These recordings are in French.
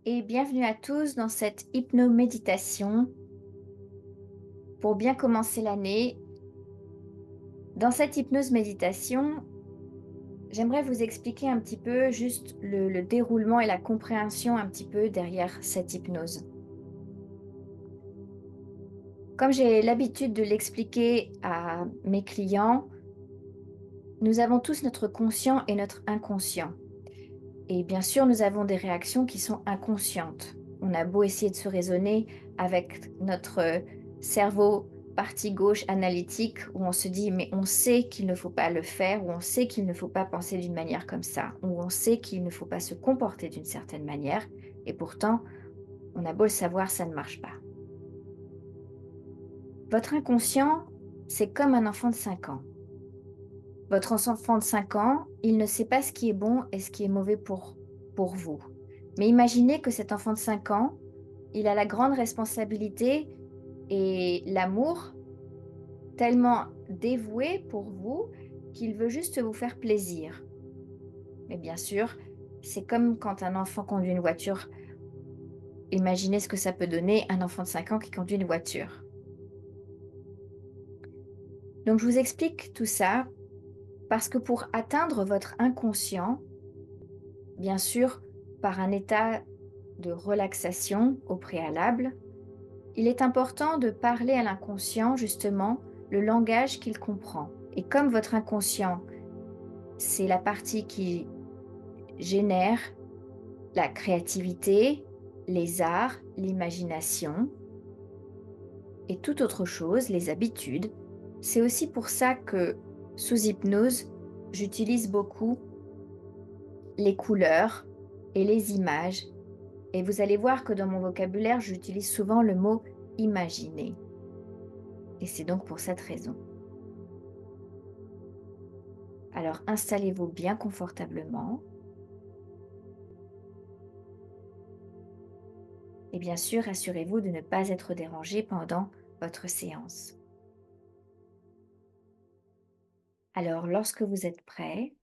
Et bienvenue à tous dans cette hypnoméditation pour bien commencer l'année. Dans cette hypnose méditation, j'aimerais vous expliquer un petit peu juste le déroulement et la compréhension un petit peu derrière cette hypnose. Comme j'ai l'habitude de l'expliquer à mes clients, nous avons tous notre conscient et notre inconscient. Et bien sûr, nous avons des réactions qui sont inconscientes. On a beau essayer de se raisonner avec notre cerveau partie gauche analytique où on se dit mais on sait qu'il ne faut pas le faire, ou on sait qu'il ne faut pas penser d'une manière comme ça, ou on sait qu'il ne faut pas se comporter d'une certaine manière, et pourtant, on a beau le savoir, ça ne marche pas. Votre inconscient, c'est comme un enfant de 5 ans. Votre enfant de 5 ans, il ne sait pas ce qui est bon et ce qui est mauvais pour vous. Mais imaginez que cet enfant de 5 ans, il a la grande responsabilité et l'amour tellement dévoué pour vous qu'il veut juste vous faire plaisir. Mais bien sûr, c'est comme quand un enfant conduit une voiture. Imaginez ce que ça peut donner un enfant de 5 ans qui conduit une voiture. Donc je vous explique tout ça parce que pour atteindre votre inconscient, bien sûr, par un état de relaxation au préalable, il est important de parler à l'inconscient justement le langage qu'il comprend. Et comme votre inconscient, c'est la partie qui génère la créativité, les arts, l'imagination et toute autre chose, les habitudes, c'est aussi pour ça que sous hypnose, j'utilise beaucoup les couleurs et les images. Et vous allez voir que dans mon vocabulaire, j'utilise souvent le mot imaginer. Et c'est donc pour cette raison. Alors installez-vous bien confortablement. Et bien sûr, assurez-vous de ne pas être dérangé pendant votre séance. Alors, lorsque vous êtes prêt,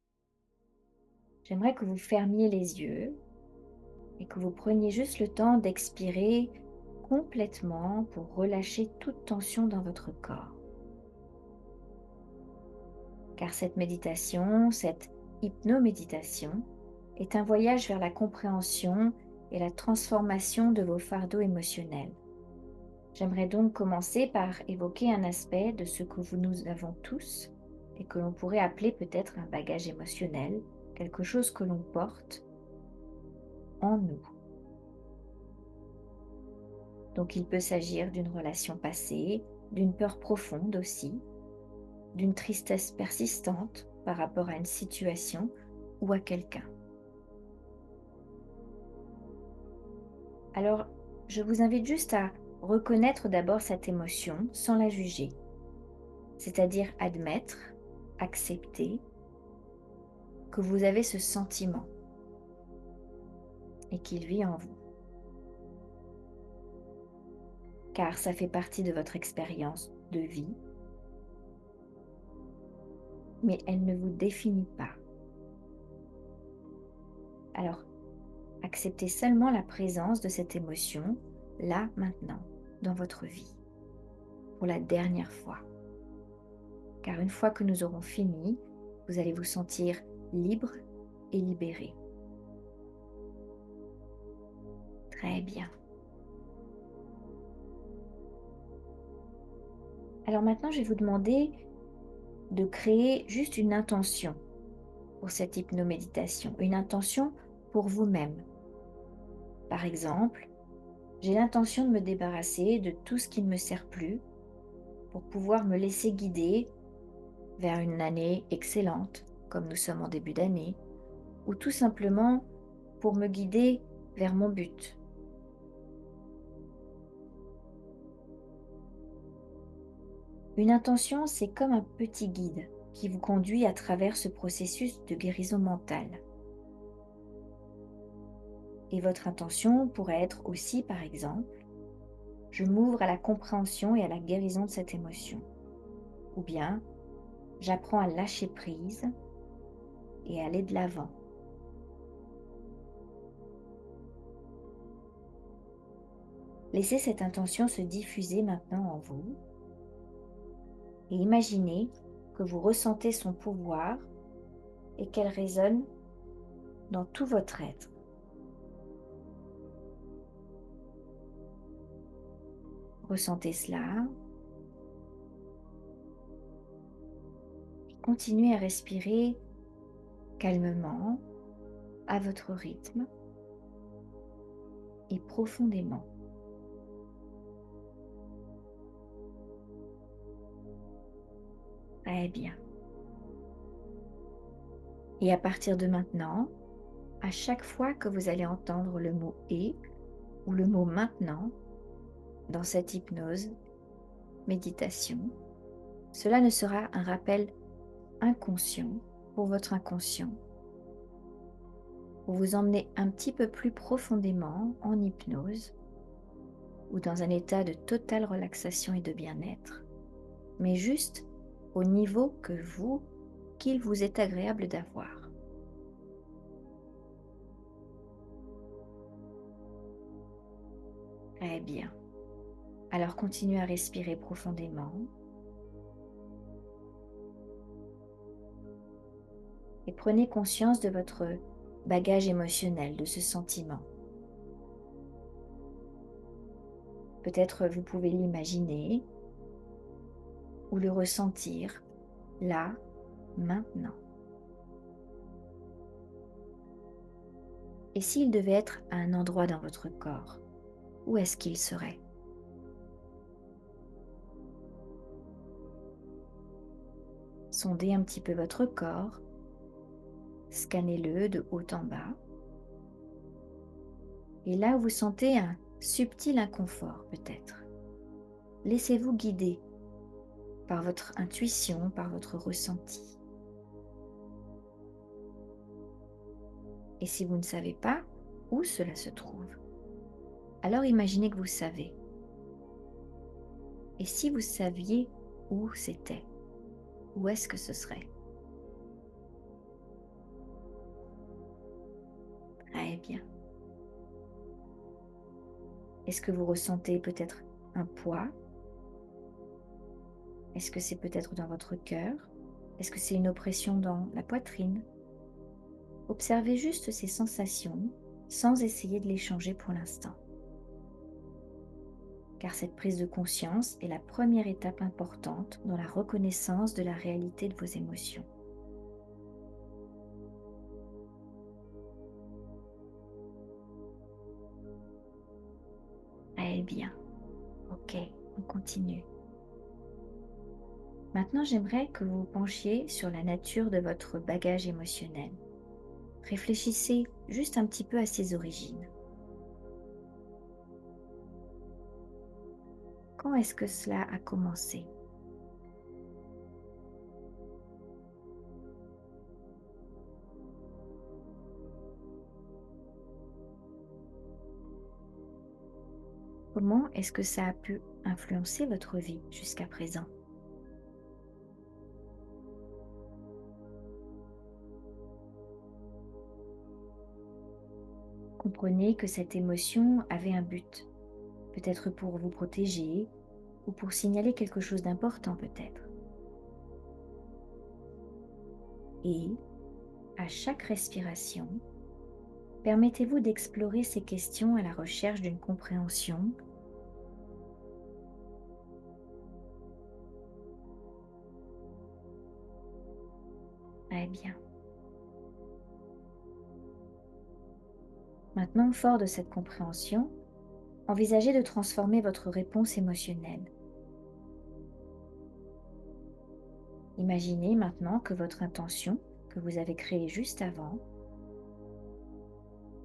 j'aimerais que vous fermiez les yeux et que vous preniez juste le temps d'expirer complètement pour relâcher toute tension dans votre corps. Car cette méditation, cette hypnoméditation, est un voyage vers la compréhension et la transformation de vos fardeaux émotionnels. J'aimerais donc commencer par évoquer un aspect de ce que nous avons tous et que l'on pourrait appeler peut-être un bagage émotionnel, quelque chose que l'on porte en nous. Donc il peut s'agir d'une relation passée, d'une peur profonde aussi, d'une tristesse persistante par rapport à une situation ou à quelqu'un. Alors, je vous invite juste à reconnaître d'abord cette émotion sans la juger, c'est-à-dire admettre, accepter que vous avez ce sentiment et qu'il vit en vous, car ça fait partie de votre expérience de vie, mais elle ne vous définit pas. Alors, acceptez seulement la présence de cette émotion, là, maintenant, dans votre vie, pour la dernière fois. Car une fois que nous aurons fini, vous allez vous sentir libre et libéré. Très bien. Alors maintenant, je vais vous demander de créer juste une intention pour cette hypnoméditation, une intention pour vous-même. Par exemple, j'ai l'intention de me débarrasser de tout ce qui ne me sert plus pour pouvoir me laisser guider vers une année excellente, comme nous sommes en début d'année, ou tout simplement pour me guider vers mon but. Une intention, c'est comme un petit guide qui vous conduit à travers ce processus de guérison mentale. Et votre intention pourrait être aussi, par exemple, je m'ouvre à la compréhension et à la guérison de cette émotion. Ou bien, j'apprends à lâcher prise et à aller de l'avant. Laissez cette intention se diffuser maintenant en vous et imaginez que vous ressentez son pouvoir et qu'elle résonne dans tout votre être. Ressentez cela. Continuez à respirer calmement, à votre rythme et profondément. Très bien. Et à partir de maintenant, à chaque fois que vous allez entendre le mot et ou le mot maintenant dans cette hypnose, méditation, cela ne sera un rappel inconscient pour votre inconscient, pour vous emmener un petit peu plus profondément en hypnose ou dans un état de totale relaxation et de bien-être, mais juste au niveau qu'il vous est agréable d'avoir. Très bien. Alors continuez à respirer profondément et prenez conscience de votre bagage émotionnel, de ce sentiment. Peut-être vous pouvez l'imaginer ou le ressentir là, maintenant. Et s'il devait être à un endroit dans votre corps, où est-ce qu'il serait? Sondez un petit peu votre corps, scannez-le de haut en bas. Et là où vous sentez un subtil inconfort peut-être, laissez-vous guider par votre intuition, par votre ressenti. Et si vous ne savez pas où cela se trouve, alors imaginez que vous savez. Et si vous saviez où c'était, où est-ce que ce serait? Très bien. Est-ce que vous ressentez peut-être un poids? Est-ce que c'est peut-être dans votre cœur? Est-ce que c'est une oppression dans la poitrine? Observez juste ces sensations sans essayer de les changer pour l'instant. Car cette prise de conscience est la première étape importante dans la reconnaissance de la réalité de vos émotions. Très bien. Ok, on continue. Maintenant, j'aimerais que vous vous penchiez sur la nature de votre bagage émotionnel. Réfléchissez juste un petit peu à ses origines. Quand est-ce que cela a commencé? Comment est-ce que ça a pu influencer votre vie jusqu'à présent? Comprenez que cette émotion avait un but, peut-être pour vous protéger ou pour signaler quelque chose d'important peut-être. Et à chaque respiration, permettez-vous d'explorer ces questions à la recherche d'une compréhension. Très bien. Maintenant, fort de cette compréhension, envisagez de transformer votre réponse émotionnelle. Imaginez maintenant que votre intention, que vous avez créée juste avant,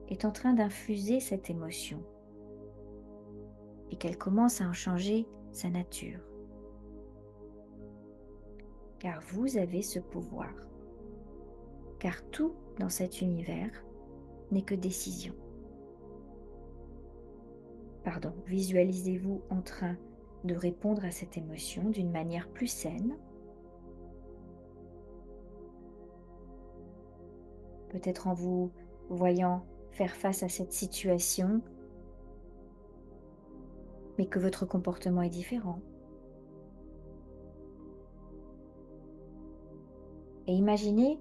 est en train d'infuser cette émotion et qu'elle commence à en changer sa nature. Car vous avez ce pouvoir. Car tout dans cet univers n'est que décision. Pardon, visualisez-vous en train de répondre à cette émotion d'une manière plus saine, peut-être en vous voyant faire face à cette situation mais que votre comportement est différent. Et imaginez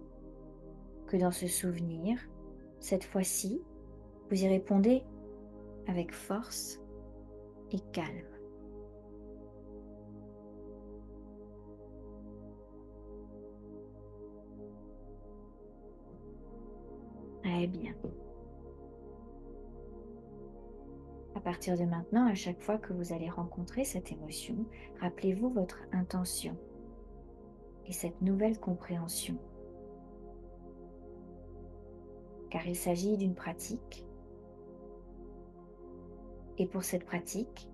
que dans ce souvenir, cette fois-ci, vous y répondez avec force et calme. Très bien. À partir de maintenant, à chaque fois que vous allez rencontrer cette émotion, rappelez-vous votre intention et cette nouvelle compréhension. Car il s'agit d'une pratique. Et pour cette pratique,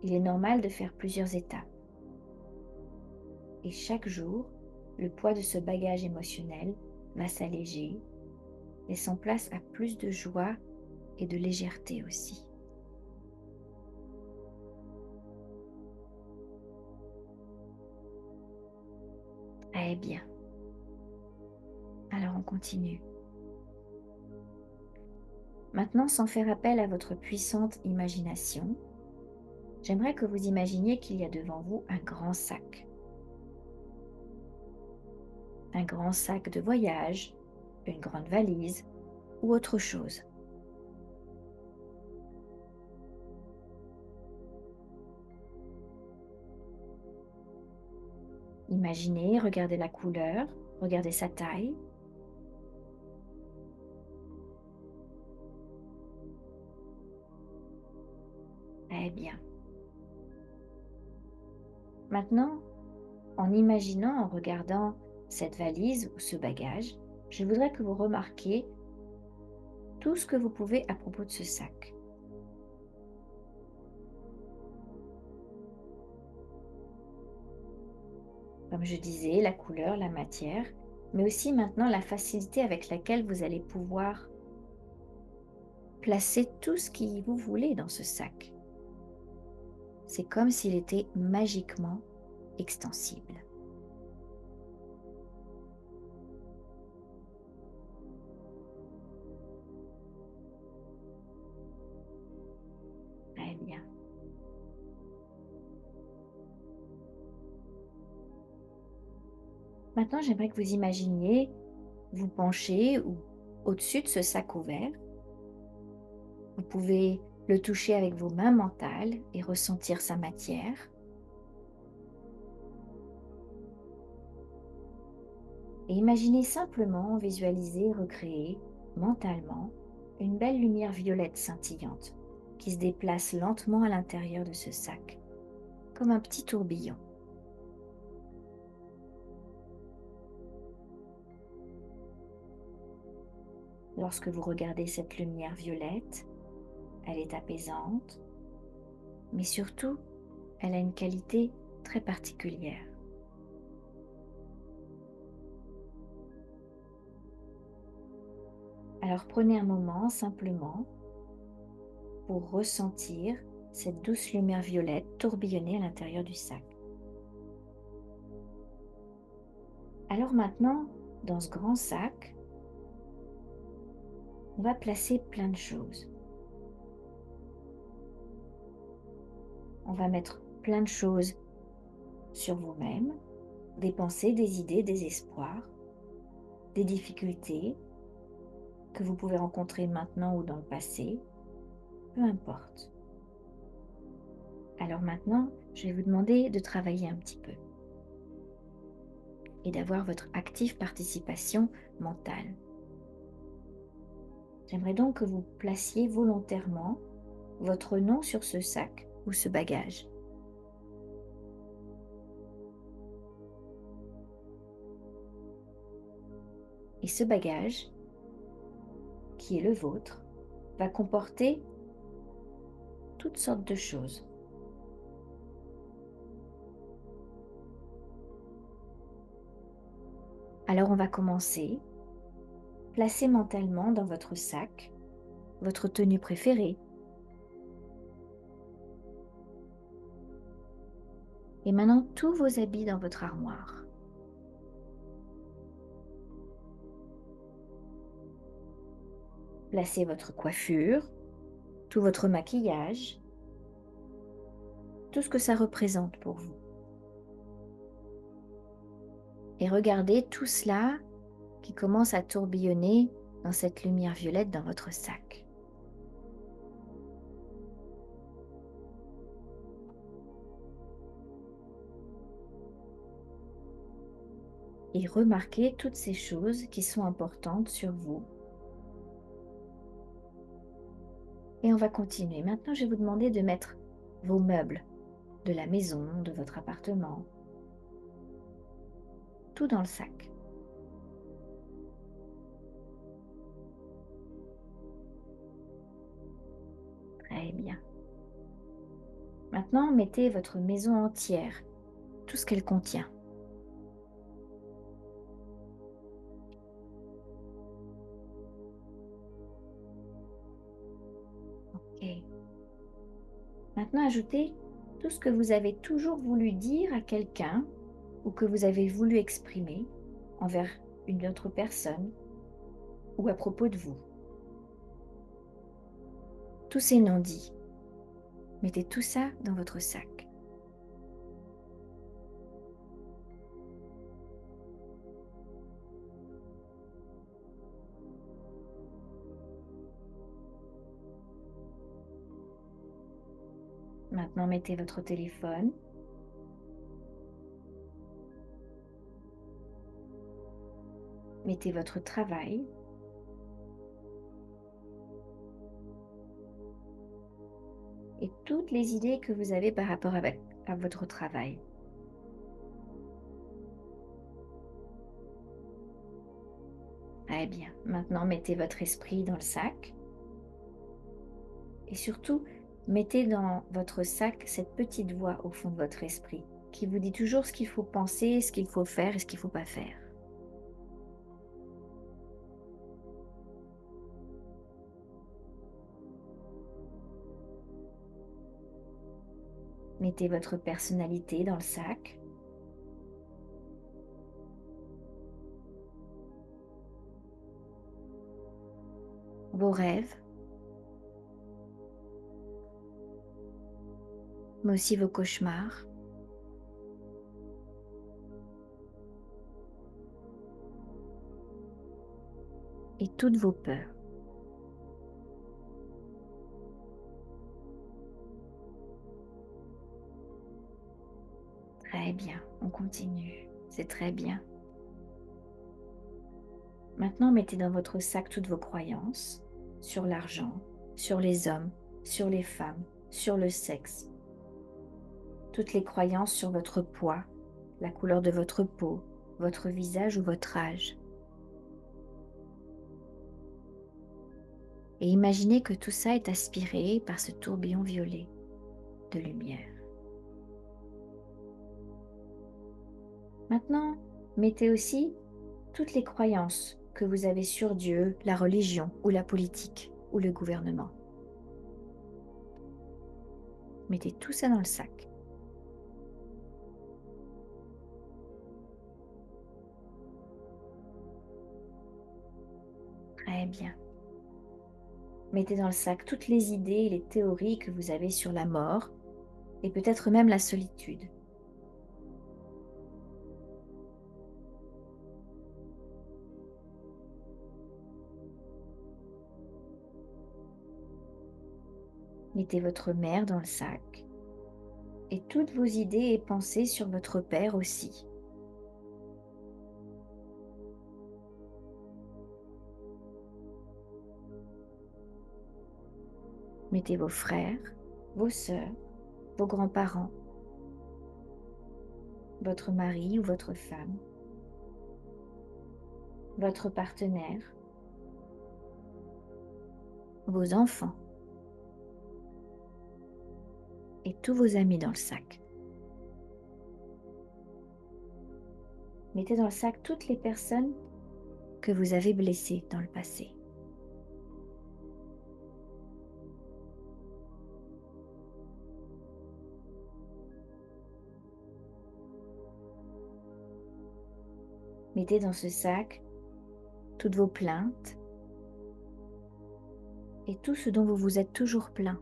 il est normal de faire plusieurs étapes. Et chaque jour, le poids de ce bagage émotionnel va s'alléger, laissant place à plus de joie et de légèreté aussi. Eh bien, alors on continue. Maintenant, sans faire appel à votre puissante imagination, j'aimerais que vous imaginiez qu'il y a devant vous un grand sac. Un grand sac de voyage, une grande valise ou autre chose. Imaginez, regardez la couleur, regardez sa taille. Eh bien. Maintenant, en imaginant, en regardant cette valise ou ce bagage, je voudrais que vous remarquiez tout ce que vous pouvez à propos de ce sac. Comme je disais, la couleur, la matière, mais aussi maintenant la facilité avec laquelle vous allez pouvoir placer tout ce que vous voulez dans ce sac. C'est comme s'il était magiquement extensible. Très bien. Maintenant, j'aimerais que vous imaginiez vous pencher au-dessus de ce sac ouvert. Vous pouvez le toucher avec vos mains mentales et ressentir sa matière. Et imaginez simplement visualiser, recréer mentalement une belle lumière violette scintillante qui se déplace lentement à l'intérieur de ce sac, comme un petit tourbillon. Lorsque vous regardez cette lumière violette, elle est apaisante, mais surtout, elle a une qualité très particulière. Alors prenez un moment simplement pour ressentir cette douce lumière violette tourbillonner à l'intérieur du sac. Alors maintenant, dans ce grand sac, on va placer plein de choses. On va mettre plein de choses sur vous-même, des pensées, des idées, des espoirs, des difficultés que vous pouvez rencontrer maintenant ou dans le passé, peu importe. Alors maintenant, je vais vous demander de travailler un petit peu et d'avoir votre active participation mentale. J'aimerais donc que vous placiez volontairement votre nom sur ce sac ou ce bagage. Et ce bagage, qui est le vôtre, va comporter toutes sortes de choses. Alors on va commencer. Placez mentalement dans votre sac votre tenue préférée. Et maintenant tous vos habits dans votre armoire. Placez votre coiffure, tout votre maquillage, tout ce que ça représente pour vous. Et regardez tout cela qui commence à tourbillonner dans cette lumière violette dans votre sac. Et remarquez toutes ces choses qui sont importantes sur vous. Et on va continuer. Maintenant, je vais vous demander de mettre vos meubles de la maison, de votre appartement, tout dans le sac. Très bien. Maintenant, mettez votre maison entière, tout ce qu'elle contient. Ok. Maintenant, ajoutez tout ce que vous avez toujours voulu dire à quelqu'un ou que vous avez voulu exprimer envers une autre personne ou à propos de vous. Tous ces non-dits, mettez tout ça dans votre sac. Maintenant, mettez votre téléphone. Mettez votre travail. Et toutes les idées que vous avez par rapport à votre travail. Très bien. Maintenant, mettez votre esprit dans le sac. Et surtout, mettez dans votre sac cette petite voix au fond de votre esprit qui vous dit toujours ce qu'il faut penser, ce qu'il faut faire et ce qu'il ne faut pas faire. Mettez votre personnalité dans le sac. Vos rêves, mais aussi vos cauchemars. Et toutes vos peurs. Très bien, on continue. C'est très bien. Maintenant, mettez dans votre sac toutes vos croyances sur l'argent, sur les hommes, sur les femmes, sur le sexe. Toutes les croyances sur votre poids, la couleur de votre peau, votre visage ou votre âge. Et imaginez que tout ça est aspiré par ce tourbillon violet de lumière. Maintenant, mettez aussi toutes les croyances que vous avez sur Dieu, la religion ou la politique ou le gouvernement. Mettez tout ça dans le sac. Très bien. Mettez dans le sac toutes les idées et les théories que vous avez sur la mort et peut-être même la solitude. Mettez votre mère dans le sac et toutes vos idées et pensées sur votre père aussi. Mettez vos frères, vos sœurs, vos grands-parents, votre mari ou votre femme, votre partenaire, vos enfants et tous vos amis dans le sac. Mettez dans le sac toutes les personnes que vous avez blessées dans le passé. Mettez dans ce sac toutes vos plaintes et tout ce dont vous vous êtes toujours plaint.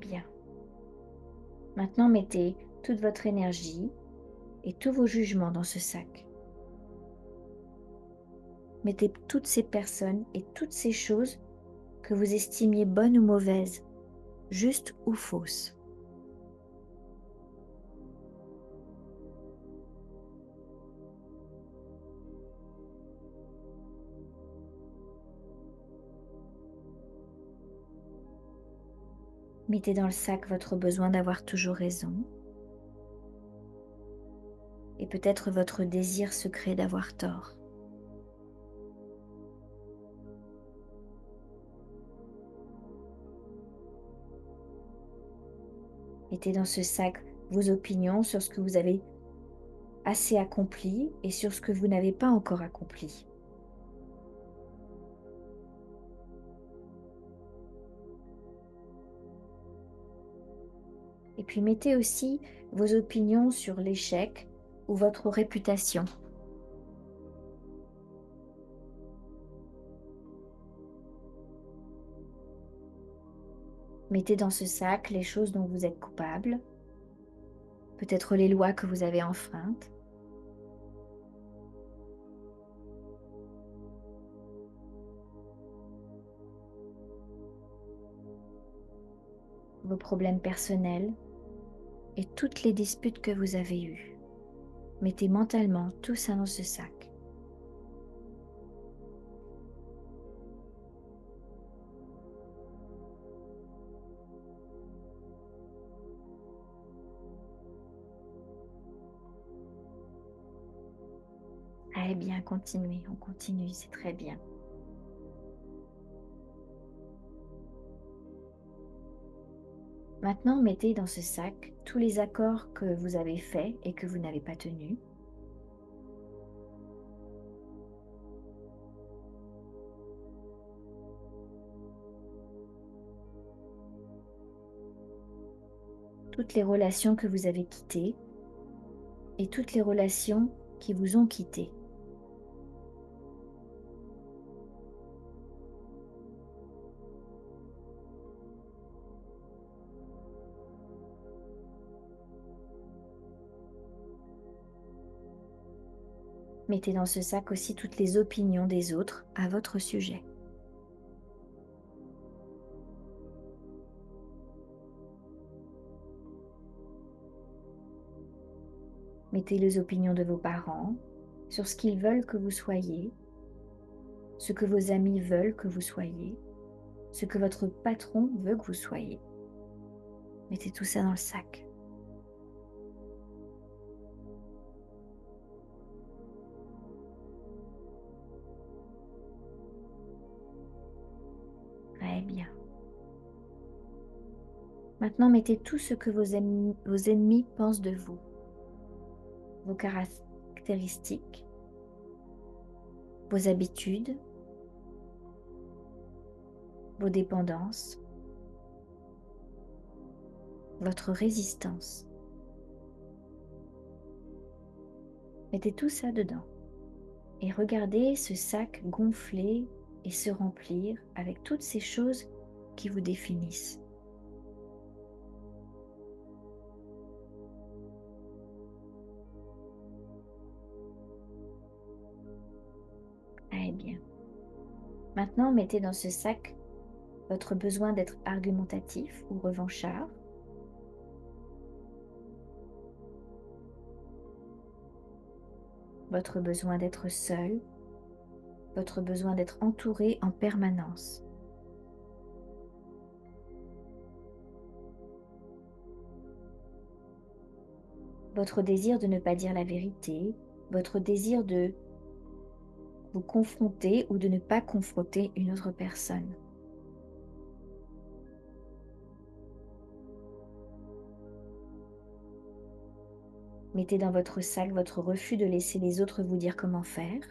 bien. Maintenant, mettez toute votre énergie et tous vos jugements dans ce sac. Mettez toutes ces personnes et toutes ces choses que vous estimiez bonnes ou mauvaises, justes ou fausses. Mettez dans le sac votre besoin d'avoir toujours raison et peut-être votre désir secret d'avoir tort. Mettez dans ce sac vos opinions sur ce que vous avez assez accompli et sur ce que vous n'avez pas encore accompli. Et puis mettez aussi vos opinions sur l'échec ou votre réputation. Mettez dans ce sac les choses dont vous êtes coupable, peut-être les lois que vous avez enfreintes, vos problèmes personnels et toutes les disputes que vous avez eues. Mettez mentalement tout ça dans ce sac. Allez bien, continuez, on continue, c'est très bien. Maintenant, mettez dans ce sac tous les accords que vous avez faits et que vous n'avez pas tenus. Toutes les relations que vous avez quittées et toutes les relations qui vous ont quitté. Mettez dans ce sac aussi toutes les opinions des autres à votre sujet. Mettez les opinions de vos parents sur ce qu'ils veulent que vous soyez, ce que vos amis veulent que vous soyez, ce que votre patron veut que vous soyez. Mettez tout ça dans le sac. Très bien. Maintenant, mettez tout ce que vos ennemis pensent de vous, vos caractéristiques, vos habitudes, vos dépendances, votre résistance. Mettez tout ça dedans et regardez ce sac gonfler et se remplir avec toutes ces choses qui vous définissent. Très bien. Maintenant, mettez dans ce sac votre besoin d'être argumentatif ou revanchard, votre besoin d'être seul, votre besoin d'être entouré en permanence. Votre désir de ne pas dire la vérité, votre désir de vous confronter ou de ne pas confronter une autre personne. Mettez dans votre sac votre refus de laisser les autres vous dire comment faire,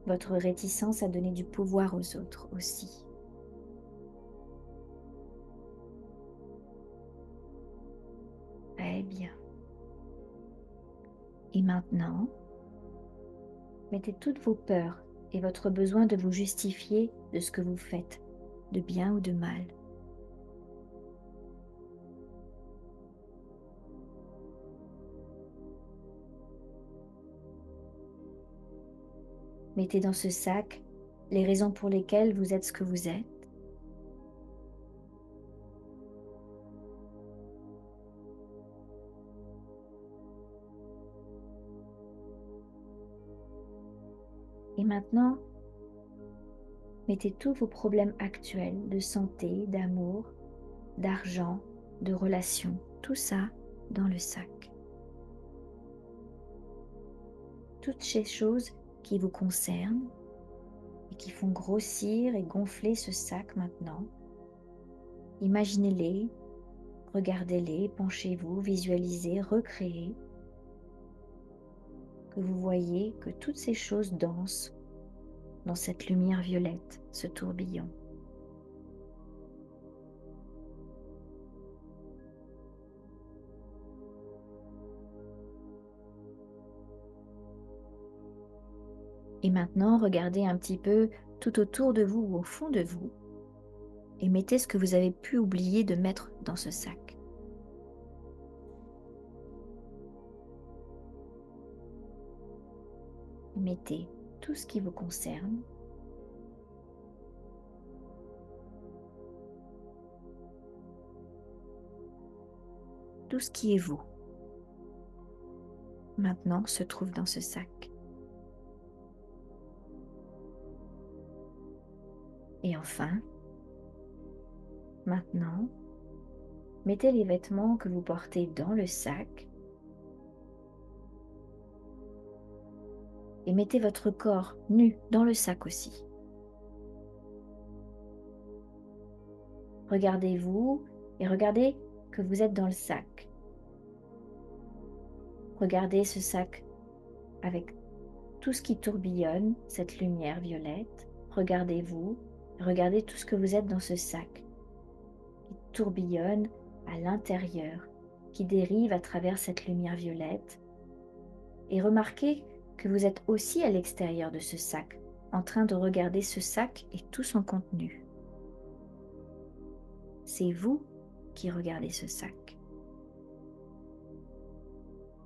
votre réticence à donner du pouvoir aux autres aussi. Très bien. Et maintenant, mettez toutes vos peurs et votre besoin de vous justifier de ce que vous faites, de bien ou de mal. Mettez dans ce sac les raisons pour lesquelles vous êtes ce que vous êtes. Et maintenant, mettez tous vos problèmes actuels de santé, d'amour, d'argent, de relations, tout ça dans le sac. Toutes ces choses qui vous concernent et qui font grossir et gonfler ce sac maintenant. Imaginez-les, regardez-les, penchez-vous, visualisez, recréez, que vous voyez que toutes ces choses dansent dans cette lumière violette, ce tourbillon. Et maintenant, regardez un petit peu tout autour de vous ou au fond de vous et mettez ce que vous avez pu oublier de mettre dans ce sac. Mettez tout ce qui vous concerne, tout ce qui est vous. Maintenant se trouve dans ce sac. Et enfin, maintenant, mettez les vêtements que vous portez dans le sac et mettez votre corps nu dans le sac aussi. Regardez-vous et regardez que vous êtes dans le sac. Regardez ce sac avec tout ce qui tourbillonne, cette lumière violette. Regardez-vous, regardez tout ce que vous êtes dans ce sac qui tourbillonne à l'intérieur, qui dérive à travers cette lumière violette. Et remarquez que vous êtes aussi à l'extérieur de ce sac, en train de regarder ce sac et tout son contenu. C'est vous qui regardez ce sac.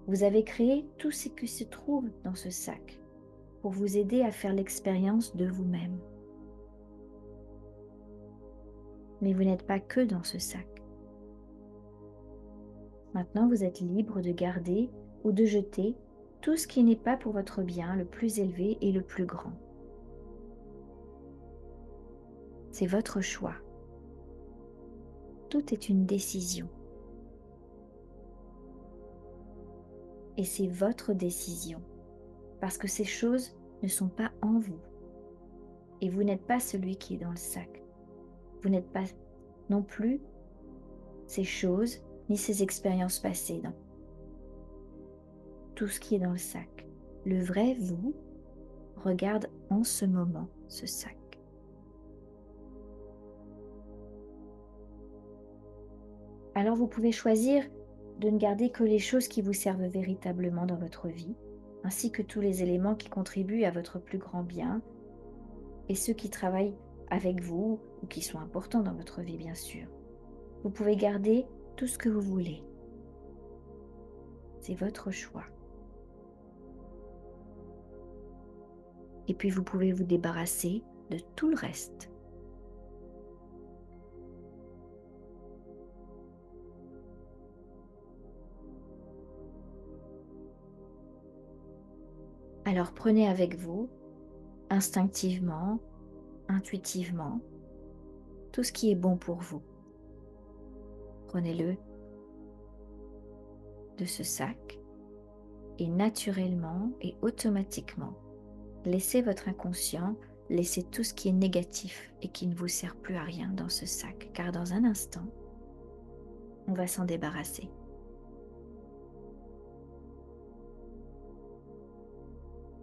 Vous avez créé tout ce qui se trouve dans ce sac pour vous aider à faire l'expérience de vous-même. Mais vous n'êtes pas que dans ce sac. Maintenant, vous êtes libre de garder ou de jeter tout ce qui n'est pas pour votre bien le plus élevé et le plus grand. C'est votre choix. Tout est une décision. Et c'est votre décision, parce que ces choses ne sont pas en vous. Et vous n'êtes pas celui qui est dans le sac. Vous n'êtes pas non plus ces choses ni ces expériences passées dans tout ce qui est dans le sac. Le vrai vous regarde en ce moment ce sac. Alors vous pouvez choisir de ne garder que les choses qui vous servent véritablement dans votre vie, ainsi que tous les éléments qui contribuent à votre plus grand bien, et ceux qui travaillent avec vous ou qui sont importants dans votre vie, bien sûr. Vous pouvez garder tout ce que vous voulez. C'est votre choix. Et puis vous pouvez vous débarrasser de tout le reste. Alors prenez avec vous, instinctivement, intuitivement, tout ce qui est bon pour vous. Prenez-le de ce sac et naturellement et automatiquement, laissez votre inconscient, laissez tout ce qui est négatif et qui ne vous sert plus à rien dans ce sac, car dans un instant, on va s'en débarrasser.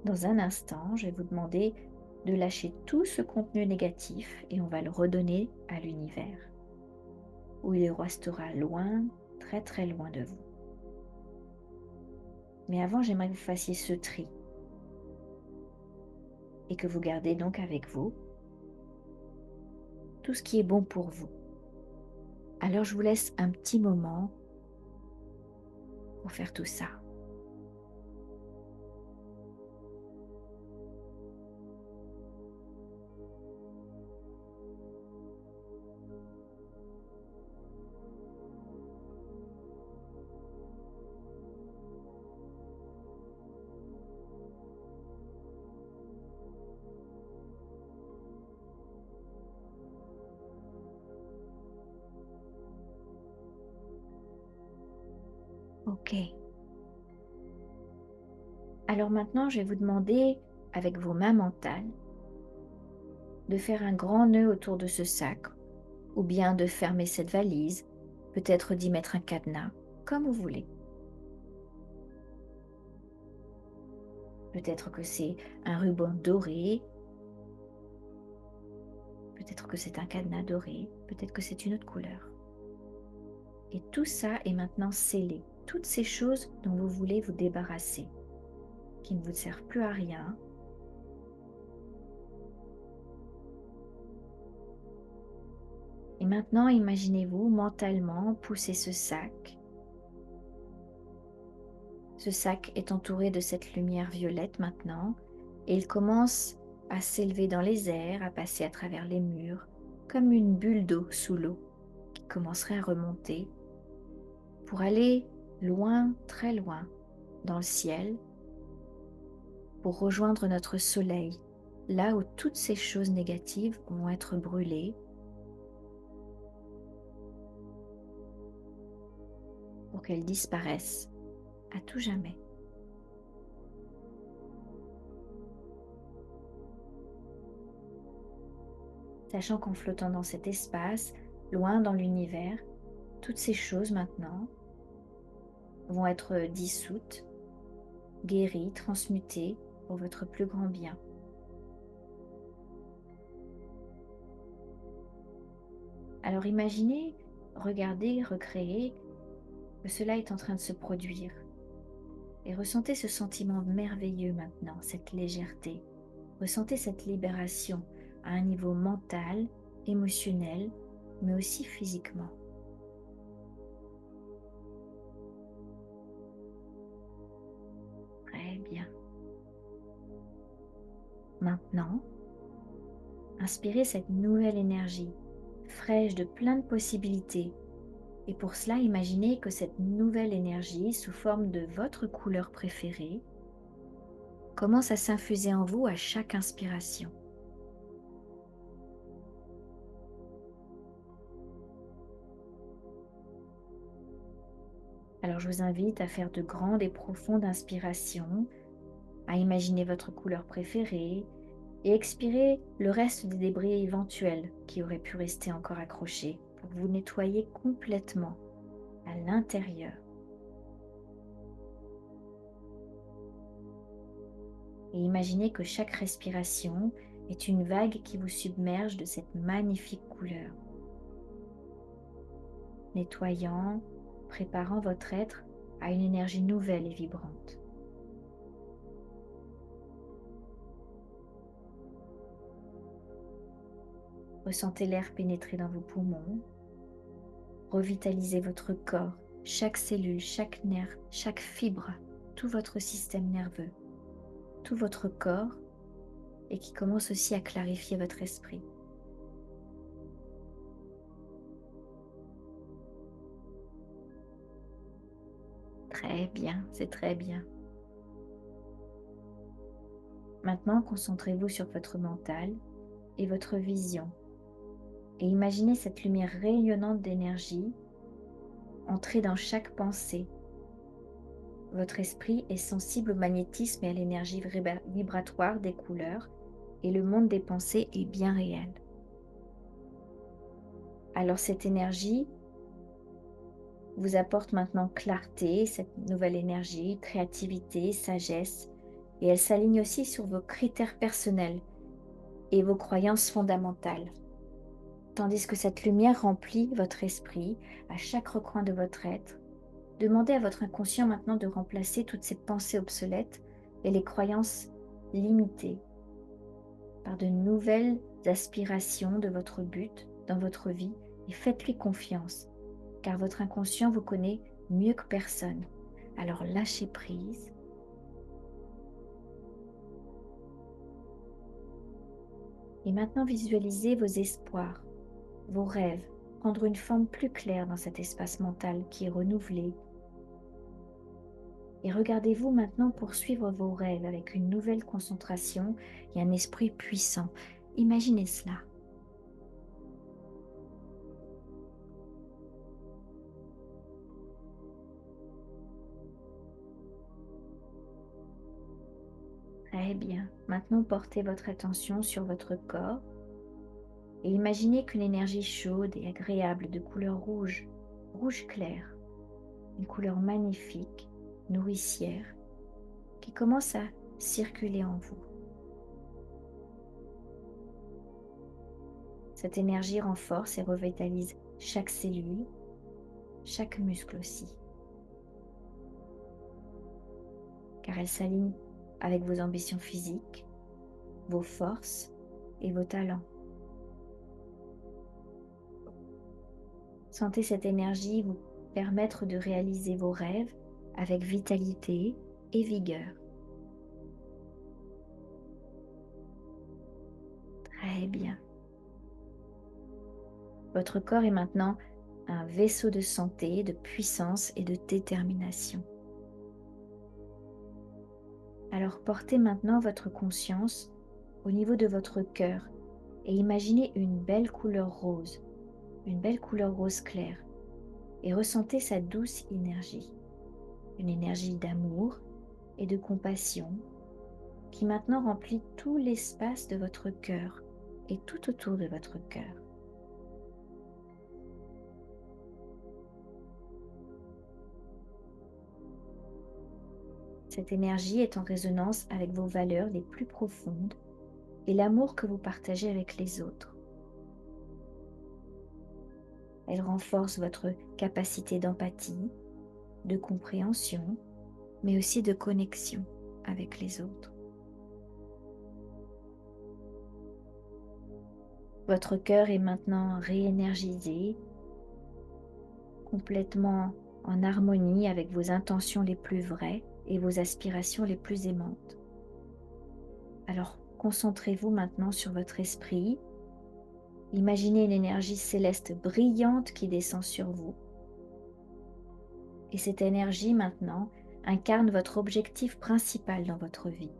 Dans un instant, je vais vous demander de lâcher tout ce contenu négatif et on va le redonner à l'univers, où il restera loin, très très loin de vous. Mais avant, j'aimerais que vous fassiez ce tri et que vous gardez donc avec vous, tout ce qui est bon pour vous. Alors je vous laisse un petit moment pour faire tout ça. Ok. Alors maintenant, je vais vous demander, avec vos mains mentales, de faire un grand nœud autour de ce sac, ou bien de fermer cette valise, peut-être d'y mettre un cadenas, comme vous voulez. Peut-être que c'est un ruban doré, peut-être que c'est un cadenas doré, peut-être que c'est une autre couleur. Et tout ça est maintenant scellé. Toutes ces choses dont vous voulez vous débarrasser, qui ne vous servent plus à rien. Et maintenant, imaginez-vous mentalement pousser ce sac. Ce sac est entouré de cette lumière violette maintenant, et il commence à s'élever dans les airs, à passer à travers les murs, comme une bulle d'eau sous l'eau, qui commencerait à remonter pour aller loin, très loin, dans le ciel, pour rejoindre notre soleil, là où toutes ces choses négatives vont être brûlées, pour qu'elles disparaissent à tout jamais. Sachant qu'en flottant dans cet espace, loin dans l'univers, toutes ces choses maintenant vont être dissoutes, guéries, transmutées pour votre plus grand bien. Alors imaginez, regardez, recréez que cela est en train de se produire. Et ressentez ce sentiment merveilleux maintenant, cette légèreté. Ressentez cette libération à un niveau mental, émotionnel, mais aussi physiquement. Très bien. Maintenant, inspirez cette nouvelle énergie, fraîche de plein de possibilités. Et pour cela, imaginez que cette nouvelle énergie, sous forme de votre couleur préférée, commence à s'infuser en vous à chaque inspiration. Alors je vous invite à faire de grandes et profondes inspirations, à imaginer votre couleur préférée et expirer le reste des débris éventuels qui auraient pu rester encore accrochés pour vous nettoyer complètement à l'intérieur. Et imaginez que chaque respiration est une vague qui vous submerge de cette magnifique couleur, nettoyant, préparant votre être à une énergie nouvelle et vibrante. Ressentez l'air pénétrer dans vos poumons, revitalisez votre corps, chaque cellule, chaque nerf, chaque fibre, tout votre système nerveux, tout votre corps, et qui commence aussi à clarifier votre esprit. Très bien, c'est très bien. Maintenant, concentrez-vous sur votre mental et votre vision. Et imaginez cette lumière rayonnante d'énergie entrer dans chaque pensée. Votre esprit est sensible au magnétisme et à l'énergie vibratoire des couleurs, et le monde des pensées est bien réel. Alors cette énergie vous apporte maintenant clarté, cette nouvelle énergie, créativité, sagesse, et elle s'aligne aussi sur vos critères personnels et vos croyances fondamentales. Tandis que cette lumière remplit votre esprit à chaque recoin de votre être, demandez à votre inconscient maintenant de remplacer toutes ces pensées obsolètes et les croyances limitées par de nouvelles aspirations de votre but dans votre vie et faites-lui confiance, car votre inconscient vous connaît mieux que personne. Alors lâchez prise. Et maintenant visualisez vos espoirs, vos rêves, prendre une forme plus claire dans cet espace mental qui est renouvelé. Et regardez-vous maintenant poursuivre vos rêves avec une nouvelle concentration et un esprit puissant. Imaginez cela. Très bien. Maintenant, portez votre attention sur votre corps et imaginez qu'une énergie chaude et agréable de couleur rouge, rouge clair, une couleur magnifique, nourricière, qui commence à circuler en vous. Cette énergie renforce et revitalise chaque cellule, chaque muscle aussi, car elle s'aligne avec vos ambitions physiques, vos forces et vos talents. Sentez cette énergie vous permettre de réaliser vos rêves avec vitalité et vigueur. Très bien. Votre corps est maintenant un vaisseau de santé, de puissance et de détermination. Alors portez maintenant votre conscience au niveau de votre cœur et imaginez une belle couleur rose claire, et ressentez sa douce énergie, une énergie d'amour et de compassion qui maintenant remplit tout l'espace de votre cœur et tout autour de votre cœur. Cette énergie est en résonance avec vos valeurs les plus profondes et l'amour que vous partagez avec les autres. Elle renforce votre capacité d'empathie, de compréhension, mais aussi de connexion avec les autres. Votre cœur est maintenant réénergisé, complètement en harmonie avec vos intentions les plus vraies et vos aspirations les plus aimantes. Alors concentrez-vous maintenant sur votre esprit. Imaginez une énergie céleste brillante qui descend sur vous. Et cette énergie maintenant incarne votre objectif principal dans votre vie.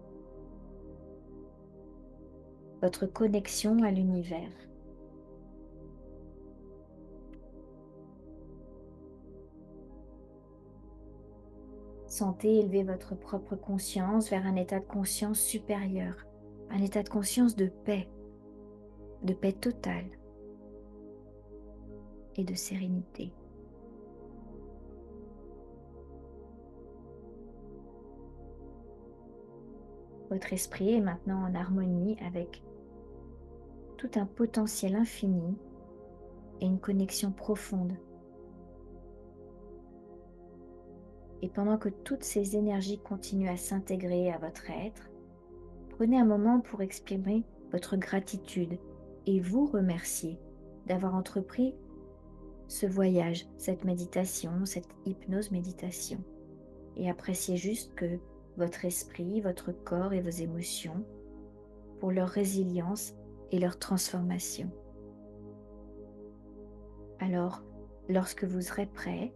Votre connexion à l'univers. Sentez élever votre propre conscience vers un état de conscience supérieur, un état de conscience de paix totale et de sérénité. Votre esprit est maintenant en harmonie avec tout un potentiel infini et une connexion profonde. Et pendant que toutes ces énergies continuent à s'intégrer à votre être, prenez un moment pour exprimer votre gratitude et vous remercier d'avoir entrepris ce voyage, cette méditation, cette hypnose méditation. Et appréciez juste que votre esprit, votre corps et vos émotions, pour leur résilience et leur transformation. Alors, lorsque vous serez prêt,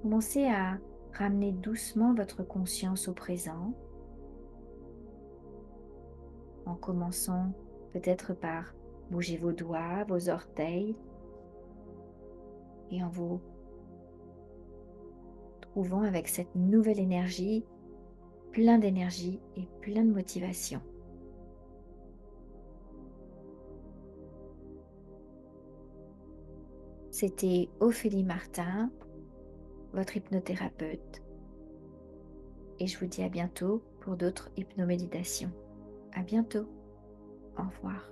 commencez à ramener doucement votre conscience au présent, en commençant peut-être par bouger vos doigts, vos orteils, et en vous trouvant avec cette nouvelle énergie, plein d'énergie et plein de motivation. C'était Ophélie Martin, votre hypnothérapeute, et je vous dis à bientôt pour d'autres hypnoméditations. À bientôt. Au revoir.